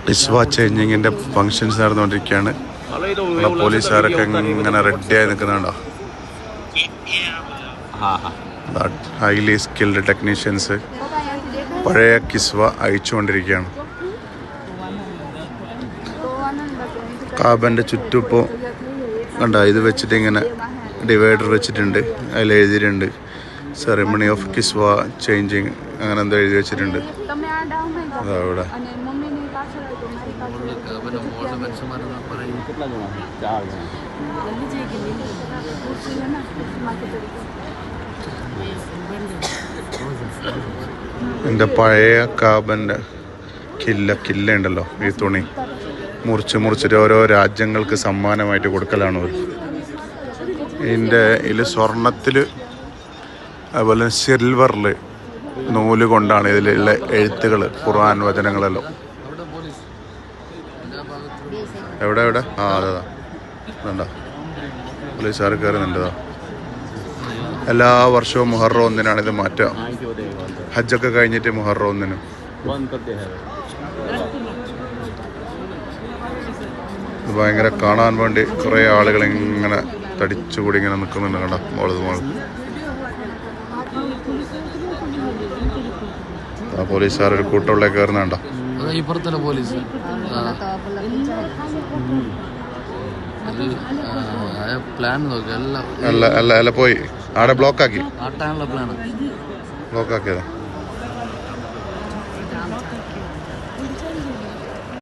കിസ്വ ചേഞ്ചിങ്ങിൻ്റെ functions നടന്നുകൊണ്ടിരിക്കുകയാണ്. പോലീസുകാരൊക്കെ ഇങ്ങനെ റെഡിയായി നിൽക്കുന്നുണ്ടോ? ഹൈലി സ്കിൽഡ് ടെക്നീഷ്യൻസ് പഴയ കിസ്വ അയച്ചുകൊണ്ടിരിക്കുകയാണ്. കാബൻ്റെ ചുറ്റും ഇപ്പോൾ കണ്ട ഇത് വെച്ചിട്ട് ഇങ്ങനെ ഡിവൈഡർ വെച്ചിട്ടുണ്ട്. അതിൽ എഴുതിയിട്ടുണ്ട് സെറിമണി ഓഫ് കിസ്വ ചേഞ്ചിങ് അങ്ങനെ എന്തോ എഴുതി വെച്ചിട്ടുണ്ട്. അതാ ഇവിടെ എൻ്റെ പഴയ കാബൻ്റെ കില്ല ഉണ്ടല്ലോ, ഈ തുണി മുറിച്ചിട്ട് ഓരോ രാജ്യങ്ങൾക്ക് സമ്മാനമായിട്ട് കൊടുക്കലാണ്. ഇതിൻ്റെ ഇതിൽ സ്വർണത്തിൽ അതുപോലെ സിൽവറിൽ നൂല് കൊണ്ടാണ് ഇതിലുള്ള എഴുത്തുകൾ, ഖുർആൻ വചനങ്ങളെല്ലാം. എവിടെ അതാ വേണ്ട പോലീസുകാർ കയറുന്നുണ്ടോ? എല്ലാ വർഷവും മുഹറം 1 ഇത് മാറ്റുക. ഹജ്ജൊക്കെ കഴിഞ്ഞിട്ട് മുഹറം 1 ഇത് ഭയങ്കര കാണാൻ വേണ്ടി കുറേ ആളുകൾ ഇങ്ങനെ തടിച്ചുകൂടി ഇങ്ങനെ നിൽക്കുന്നുണ്ട്. കണ്ട മോള് പോലീസുകാർ ഒരു കൂട്ടമുള്ള കയറുന്നുണ്ടോ? അല്ല പോയി ആടെ ബ്ലോക്കാക്കിയതാ.